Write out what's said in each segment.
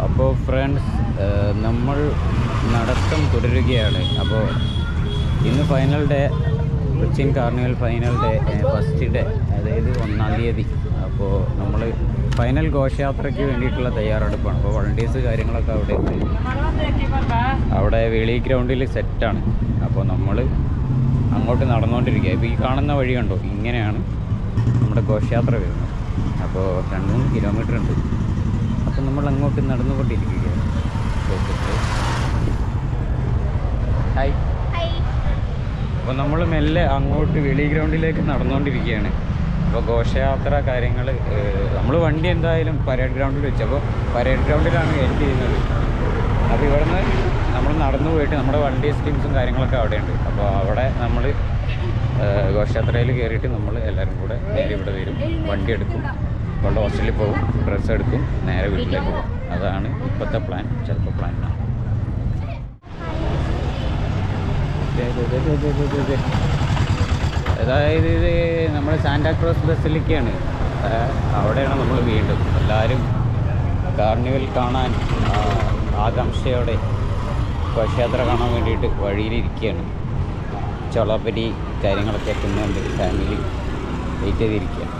അപ്പോൾ ഫ്രണ്ട്സ്, നമ്മൾ നടത്തം തുടരുകയാണ്. അപ്പോൾ ഇന്ന് final day, Cochin carnival final day, first day, അതായത് 1-ാം തീയതി. അപ്പോൾ നമ്മൾ ഫൈനൽ ഘോഷയാത്രയ്ക്ക് വേണ്ടിയിട്ടുള്ള തയ്യാറെടുപ്പാണ്. അപ്പോൾ വളണ്ടിയേഴ്സ് കാര്യങ്ങളൊക്കെ അവിടെ ഉണ്ട്. അവിടെ വേളി ഗ്രൗണ്ടിൽ സെറ്റാണ്. അപ്പോൾ നമ്മൾ അങ്ങോട്ട് നടന്നുകൊണ്ടിരിക്കുക. ഇപ്പോൾ ഈ കാണുന്ന വഴി കണ്ടോ, ഇങ്ങനെയാണ് നമ്മുടെ ഘോഷയാത്ര വരുന്നത്. അപ്പോൾ 2-3 കിലോമീറ്റർ ഉണ്ട്. അപ്പോൾ നമ്മൾ അങ്ങോട്ട് നടന്നുകൊണ്ടിരിക്കുകയാണ്. ഹായ്. അപ്പോൾ നമ്മൾ മെല്ലെ അങ്ങോട്ട് വെളി ഗ്രൗണ്ടിലേക്ക് നടന്നുകൊണ്ടിരിക്കുകയാണ്. അപ്പോൾ ഘോഷയാത്ര കാര്യങ്ങൾ നമ്മൾ വണ്ടി എന്തായാലും പരേഡ് ഗ്രൗണ്ടിൽ വെച്ചു. അപ്പോൾ പരേഡ് ഗ്രൗണ്ടിലാണ് എൻഡ് ചെയ്യുന്നത്. അപ്പോൾ ഇവിടുന്ന് നമ്മൾ നടന്നു പോയിട്ട് നമ്മുടെ വണ്ടി സ്കീംസും കാര്യങ്ങളൊക്കെ അവിടെയുണ്ട്. അപ്പോൾ അവിടെ നമ്മൾ ഘോഷയാത്രയിൽ കയറിയിട്ട് നമ്മൾ എല്ലാവരും കൂടെ നേരെ ഇവിടെ വരും, വണ്ടി എടുക്കും, കൊണ്ട് ഹോസ്റ്റലിൽ പോകും, ഡ്രസ്സ് എടുക്കും, നേരെ വീട്ടിലേക്ക് പോകും. അതാണ് ഇപ്പോഴത്തെ പ്ലാൻ. ചിലപ്പോൾ പ്ലാൻ ആണ്. അതായത് ഇത് നമ്മുടെ സാന്റാക്രോസ് ബസിലിക്കയാണ്. അവിടെയാണ് നമ്മൾ വീണ്ടും എല്ലാവരും കാർണിവൽ കാണാൻ ആകാംക്ഷയോടെ ഘോഷയാത്ര കാണാൻ വേണ്ടിയിട്ട് വഴിയിലിരിക്കുകയാണ്. ചൊളപ്പരി കാര്യങ്ങളൊക്കെ തിന്നുകൊണ്ട് ഫാമിലി വെയിറ്റ് ചെയ്തിരിക്കുകയാണ്.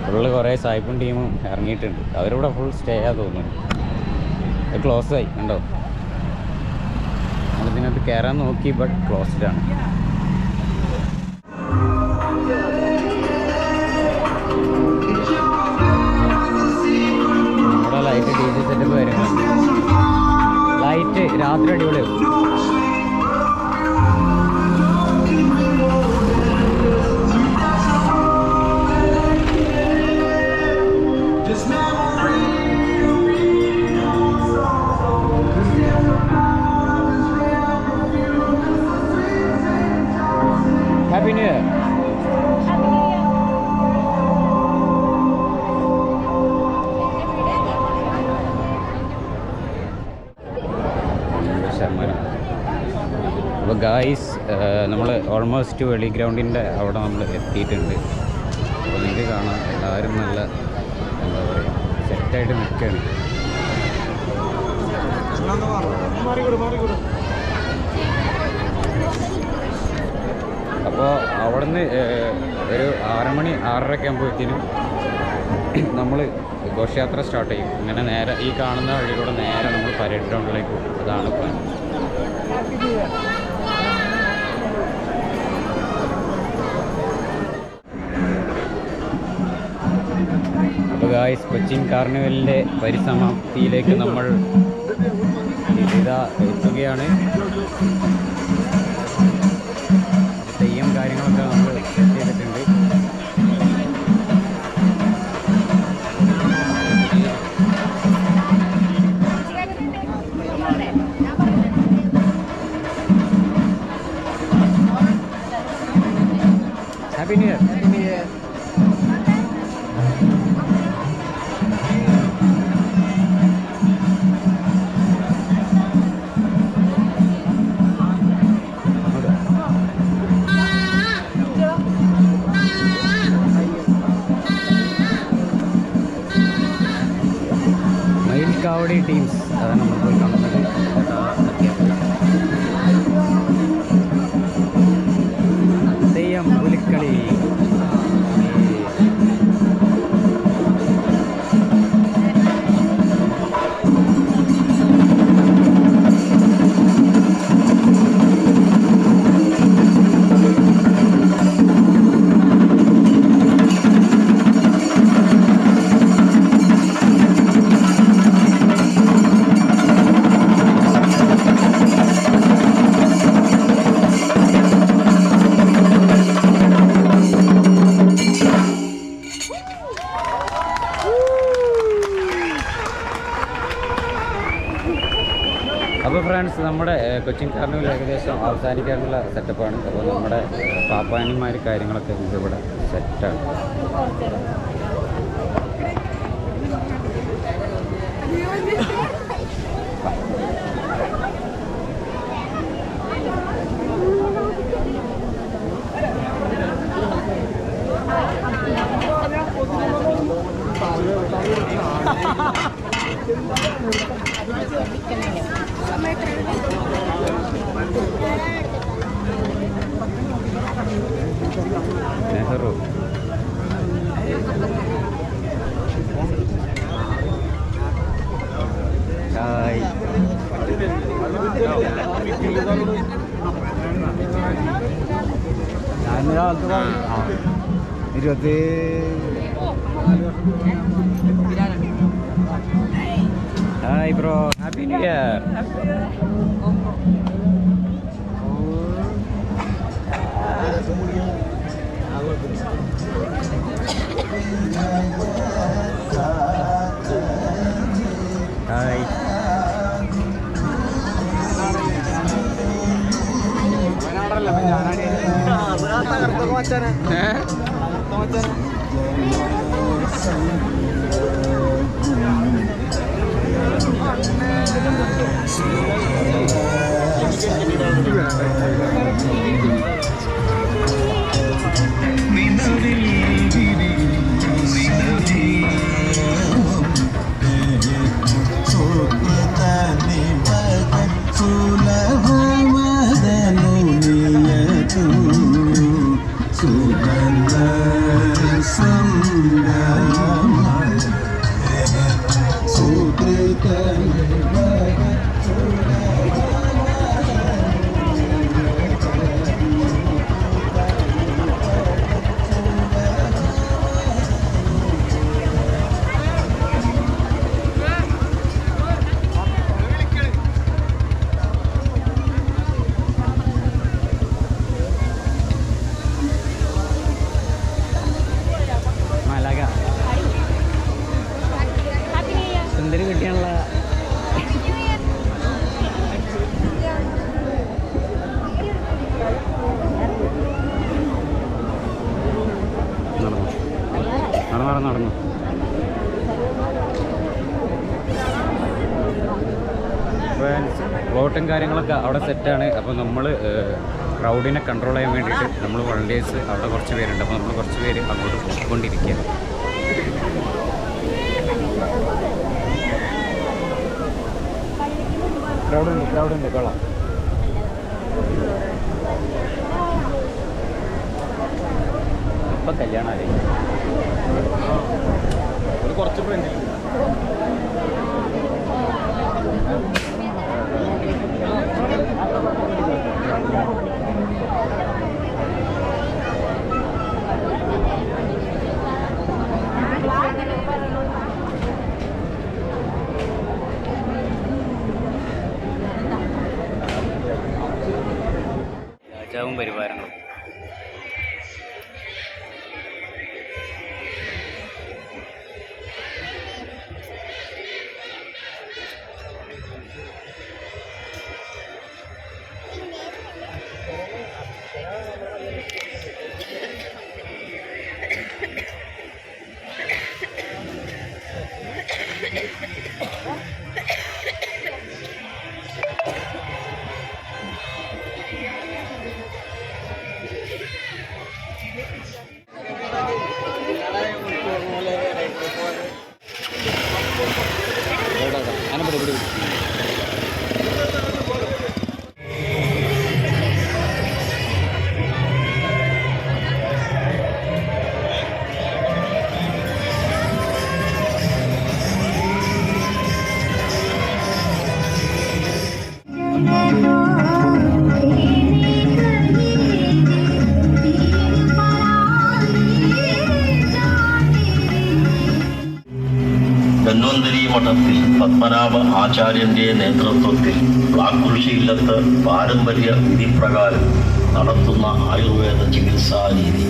ഫുള്ള് കുറേ സായിപ്പും ടീമും ഇറങ്ങിയിട്ടുണ്ട്. അവരിവിടെ ഫുൾ സ്റ്റേ ആ തോന്നുന്നു. അത് ക്ലോസ് ആയി ഉണ്ടോ? നമ്മളിതിനകത്ത് കയറാൻ നോക്കി, ബട്ട് ക്ലോസ്ഡ് ആണ്. നമ്മുടെ ലൈറ്റ് ഡി ജെ സെറ്റപ്പ് കാര്യങ്ങളുണ്ട്. ലൈറ്റ് രാത്രി അടിപൊളിയാവും. Happy New Year. അപ്പോൾ ഗായ്സ്, നമ്മൾ ഓൾമോസ്റ്റ് വെളി ഗ്രൗണ്ടിൻ്റെ അവിടെ നമ്മൾ എത്തിയിട്ടുണ്ട്. അപ്പോൾ നിങ്ങൾക്ക് കാണാം എല്ലാവരും നല്ല എന്താ പറയുക സെറ്റായിട്ട് നിൽക്കുകയാണ്. അപ്പോൾ അവിടുന്ന് ഒരു 6 മണി 6:30 ആകുമ്പോഴത്തേനും നമ്മൾ ഘോഷയാത്ര സ്റ്റാർട്ട് ചെയ്യും. ഇങ്ങനെ നേരെ ഈ കാണുന്ന വഴിയിലൂടെ നേരെ നമ്മൾ പരേഡ് ഗ്രൗണ്ടിലേക്ക് പോകും. അതാണ് പ്ലാൻ. അപ്പോൾ ഗായ്സ്, കൊച്ചിൻ കാർണിവലിൻ്റെ പരിസമാപ്തിയിലേക്ക് നമ്മൾ ഇതാ എത്തുകയാണ്. തെയ്യം കാര്യങ്ങളൊക്കെ നമ്മൾ സെറ്റ് ചെയ്തിട്ടുണ്ട്. Happy new year. Kavadi teams അതാണ് നമ്മൾ പോയി കാണുന്നത്. തെയ്യം പുലിക്കളി. അപ്പോൾ ഫ്രണ്ട്സ്, നമ്മുടെ കൊച്ചിൻ കാർണിവൽ ഏകദേശം അവസാനിക്കാനുള്ള സെറ്റപ്പാണ്. അപ്പോൾ നമ്മുടെ പാപ്പാനിമാർ കാര്യങ്ങളൊക്കെ ഇതിവിടെ സെറ്റാണ്. Nehru. Hi. Hi bro, happy new year. Hi. നടന്നു. പ്ലോട്ടും കാര്യങ്ങളൊക്കെ അവിടെ സെറ്റാണ്. അപ്പോൾ നമ്മൾ ക്രൗഡിനെ കൺട്രോൾ ചെയ്യാൻ വേണ്ടിയിട്ട് നമ്മൾ വളണ്ടിയേഴ്സ് അവിടെ കുറച്ച് പേരുണ്ട്. അപ്പോൾ നമ്മൾ കുറച്ച് പേര് അങ്ങോട്ട് പോയിക്കൊണ്ടിരിക്കുകയാണ്. ക്രൗഡുണ്ട് കൊള്ളാം. ഇപ്പം കല്യാണമല്ലേ ഒരു കുറച്ച് ഫ്രണ്ട് രാജാവും പരിവാരങ്ങളും. ധന്വന്തരി മഠത്തിൽ പത്മനാഭ ആചാര്യന്റെ നേതൃത്വത്തിൽ ബ്ലാക്കുറിശി ഇല്ലത്ത് പാരമ്പര്യ വിധിപ്രകാരം നടത്തുന്ന ആയുർവേദ ചികിത്സാ രീതി.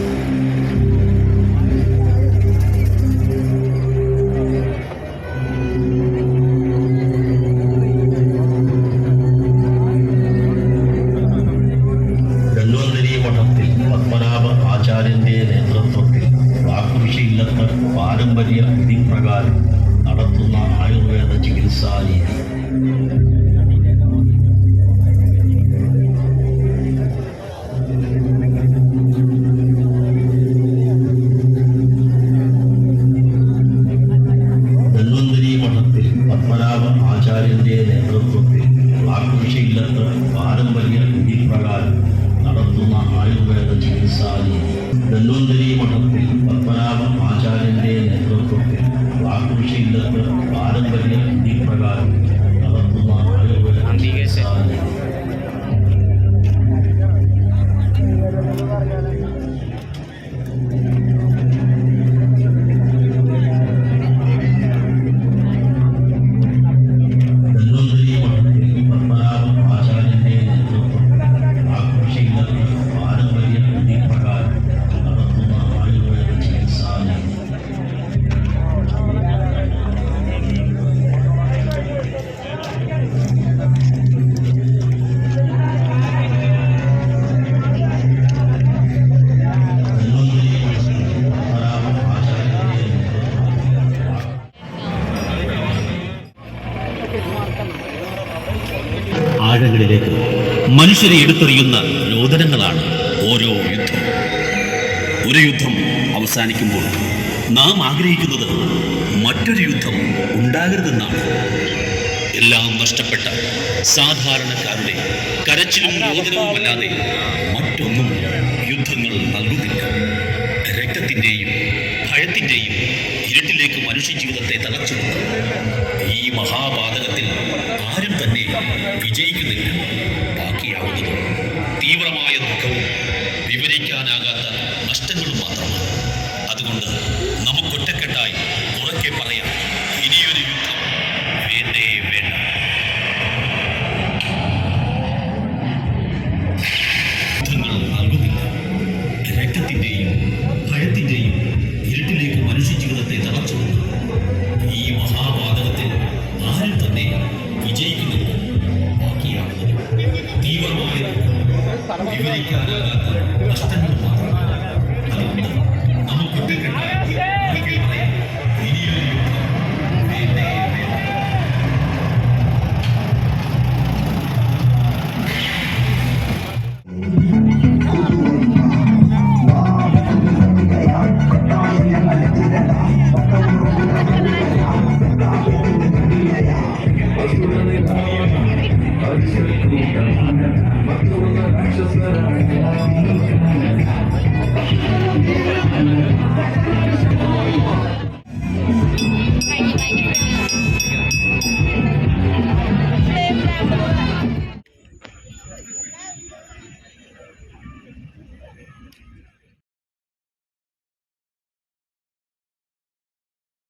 ധന്വന്തരി മഠത്തിൽ പത്മനാഭ ആചാര്യന്റെ നേതൃത്വത്തിൽ ബ്ലാക്കുറിശി ഇല്ലത്ത് പാരമ്പര്യ വിധിപ്രകാരം നടത്തുന്ന ആയുർവേദ ചികിത്സാ രീതി. ധന്വന്തരി മഠത്തിൽ പത്മനാഭ ആചാര്യന്റെ നേതൃത്വത്തിൽ ബ്ലാക്കുറിശി ഇല്ലത്ത് പാരമ്പര്യ വിധിപ്രകാരം നടത്തുന്ന ആയുർവേദ ചികിത്സാ രീതി. ധന്വന്തരി മനുഷ്യരെ എടുത്തെറിയുന്ന രോദനങ്ങളാണ് ഓരോ യുദ്ധം. ഒരു യുദ്ധം അവസാനിക്കുമ്പോൾ നാം ആഗ്രഹിക്കുന്നത് മറ്റൊരു യുദ്ധം ഉണ്ടാകരുതെന്നാണ്. എല്ലാം നഷ്ടപ്പെട്ട സാധാരണക്കാരുടെ കരച്ചിലും രോദനവുമല്ലാതെ മറ്റൊന്നും യുദ്ധങ്ങൾ നൽകുന്നില്ല. രക്തത്തിൻ്റെയും ഭയത്തിൻ്റെയും ഇരുട്ടിലേക്ക് മനുഷ്യജീവിതത്തെ തളച്ചുകൊണ്ട് ഈ മഹാപാതകത്തിൽ ആരും തന്നെ വിജയിക്കുന്നില്ല. ബാക്കിയാവുന്നത് തീവ്രമായ ദുഃഖവും വിവരിക്കാനാകാത്ത നഷ്ടങ്ങളും മാത്രമാണ്. അതുകൊണ്ട് നമുക്കൊറ്റക്കെട്ടായി ഉറക്കെ പറയാം, ഇനിയൊരു യുദ്ധം വേണ്ടേ വേണ്ട. യുദ്ധങ്ങൾ നൽകുന്നില്ല. രക്തത്തിൻ്റെയും ഭയത്തിൻ്റെയും ഇരുട്ടിലേക്ക് മനുഷ്യജീവിതത്തെ തളച്ചുകൊണ്ട് ഈ മഹാപാതകത്തിൽ ആരും തന്നെ വിജയിക്കുന്നില്ല. ബാക്കിയാവുന്നത് തീവ്രമായ വിവരിക്കാനാകാത്ത നഷ്ടങ്ങൾ മാത്രമാണ്. അതുകൊണ്ട് നമുക്കൊറ്റക്കെട്ടായി